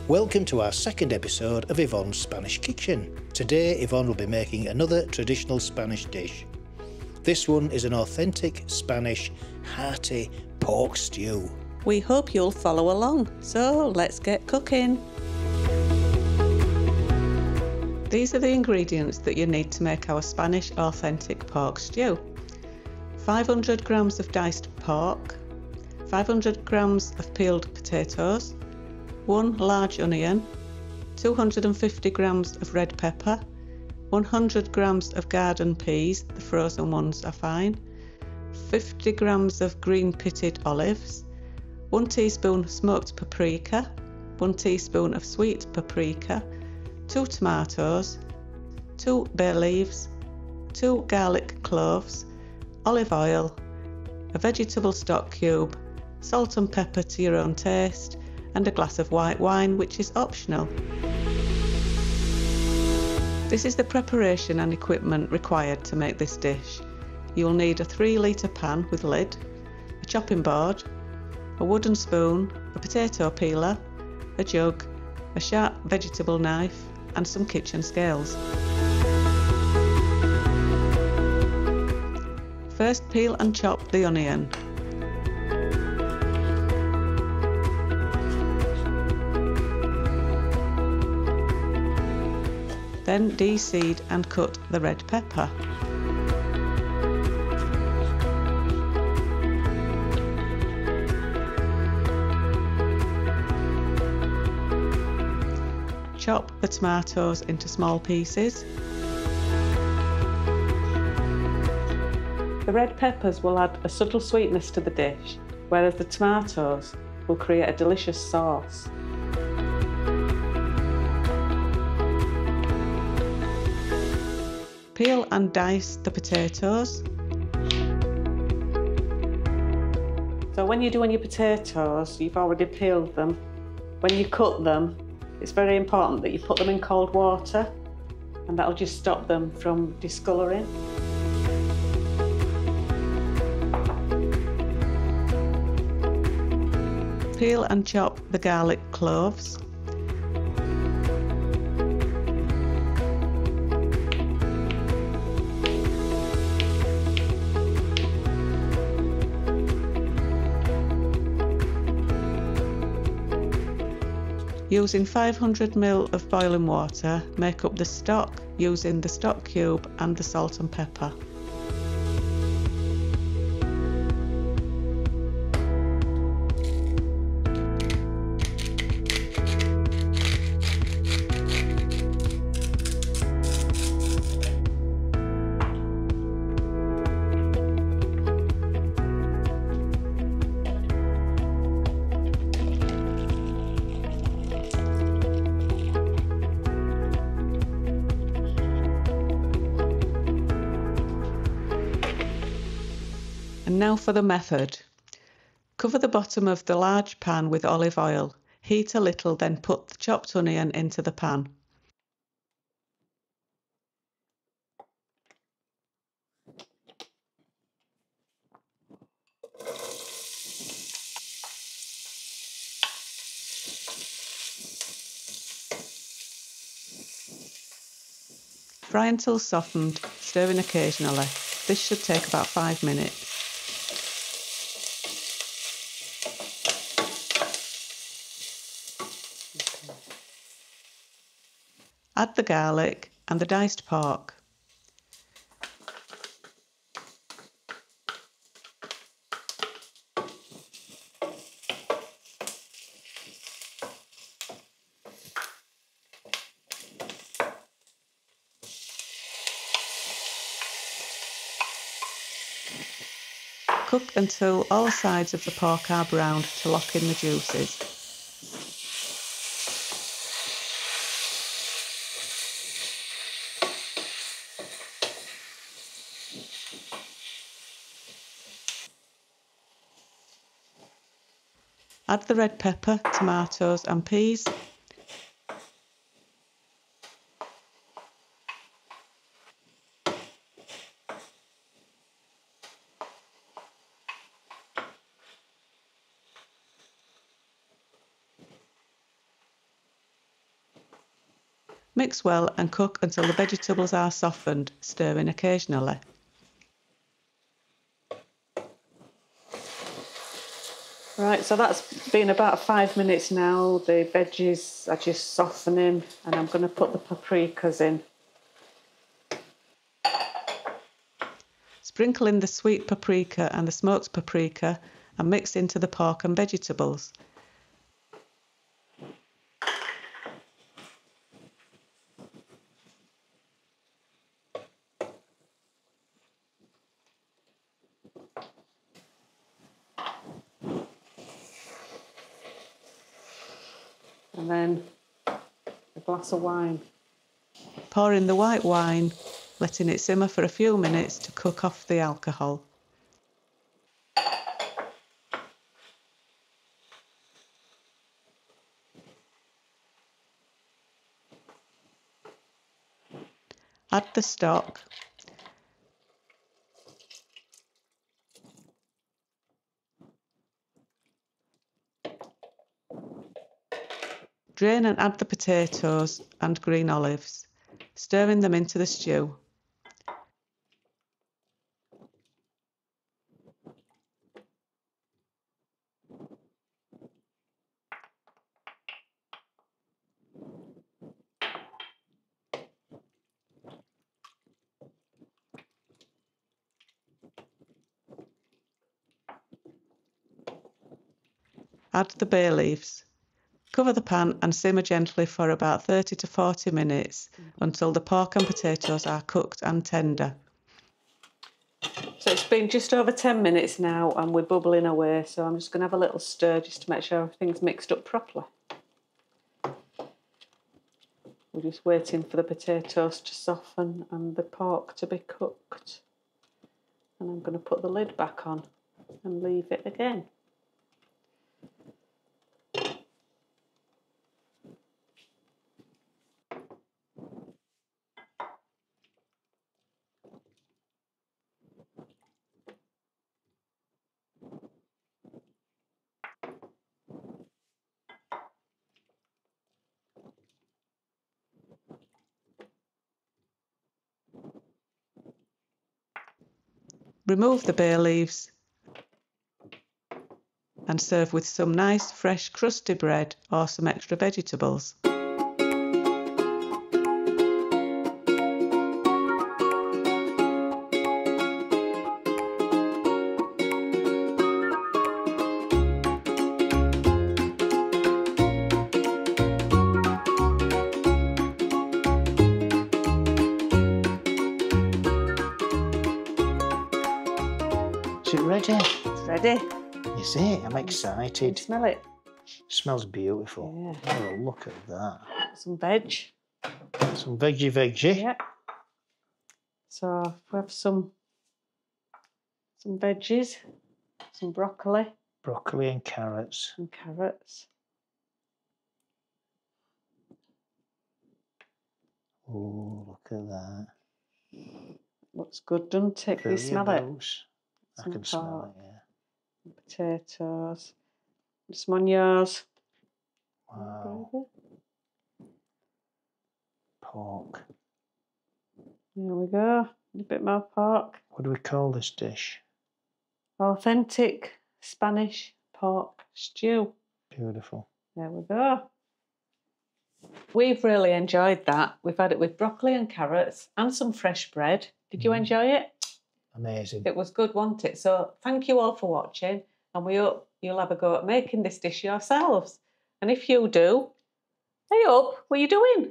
Welcome to our second episode of Yvonne's Spanish Kitchen. Today Yvonne will be making another traditional Spanish dish. This one is an authentic Spanish hearty pork stew. We hope you'll follow along, so let's get cooking. These are the ingredients that you need to make our Spanish authentic pork stew. 500 grams of diced pork, 500 grams of peeled potatoes, 1 large onion, 250 grams of red pepper, 100 grams of garden peas, the frozen ones are fine, 50 grams of green pitted olives, 1 teaspoon smoked paprika, 1 teaspoon of sweet paprika, 2 tomatoes, 2 bay leaves, 2 garlic cloves, olive oil, a vegetable stock cube, salt and pepper to your own taste, and a glass of white wine, which is optional. This is the preparation and equipment required to make this dish. You'll need a 3-litre pan with lid, a chopping board, a wooden spoon, a potato peeler, a jug, a sharp vegetable knife, and some kitchen scales. First, peel and chop the onion. Then deseed and cut the red pepper. Chop the tomatoes into small pieces. The red peppers will add a subtle sweetness to the dish, whereas the tomatoes will create a delicious sauce. Peel and dice the potatoes. So when you're doing your potatoes, you've already peeled them. When you cut them, it's very important that you put them in cold water, and that'll just stop them from discolouring. Peel and chop the garlic cloves. Using 500 ml of boiling water, make up the stock using the stock cube and the salt and pepper. And now for the method. Cover the bottom of the large pan with olive oil. Heat a little, then put the chopped onion into the pan. Fry until softened, stirring occasionally. This should take about 5 minutes. Add the garlic and the diced pork. Cook until all sides of the pork are browned to lock in the juices. Add the red pepper, tomatoes and peas. Mix well and cook until the vegetables are softened, stirring occasionally. Right, so that's been about 5 minutes now. The veggies are just softening and I'm going to put the paprikas in. Sprinkle in the sweet paprika and the smoked paprika and mix into the pork and vegetables. And then a glass of wine. Pour in the white wine, letting it simmer for a few minutes to cook off the alcohol. Add the stock. Drain and add the potatoes and green olives, stirring them into the stew. Add the bay leaves. Cover the pan and simmer gently for about 30 to 40 minutes until the pork and potatoes are cooked and tender. So it's been just over 10 minutes now and we're bubbling away, so I'm just going to have a little stir just to make sure everything's mixed up properly. We're just waiting for the potatoes to soften and the pork to be cooked. And I'm going to put the lid back on and leave it again. Remove the bay leaves and serve with some nice fresh crusty bread or some extra vegetables. Is it ready? It's ready. Is it? I'm excited. Smell it. Smells beautiful. Yeah. Oh, look at that. Some veg. Some veggie. Yeah. So we have some veggies, some broccoli. Broccoli and carrots. And carrots. Oh, look at that. Looks good, doesn't it? Can you smell it? I can smell it, yeah. Potatoes. Some onions. Wow. Pork. There we go. A bit more pork. What do we call this dish? Authentic Spanish pork stew. Beautiful. There we go. We've really enjoyed that. We've had it with broccoli and carrots and some fresh bread. Did you enjoy it? Amazing. It was good, wasn't it? So thank you all for watching and we hope you'll have a go at making this dish yourselves. And if you do, hey up, what are you doing?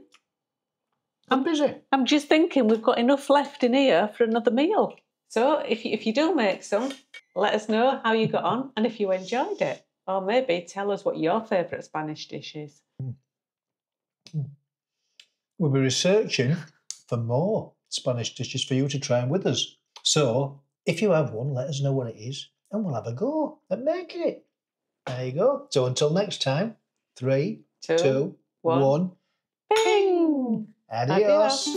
I'm busy. I'm just thinking we've got enough left in here for another meal. So if you do make some, let us know how you got on and if you enjoyed it. Or maybe tell us what your favourite Spanish dish is. We'll be researching for more Spanish dishes for you to try with us. So if you have one, let us know what it is and we'll have a go at making it. There you go. So until next time, 3, 2, 1. Bing! Adios.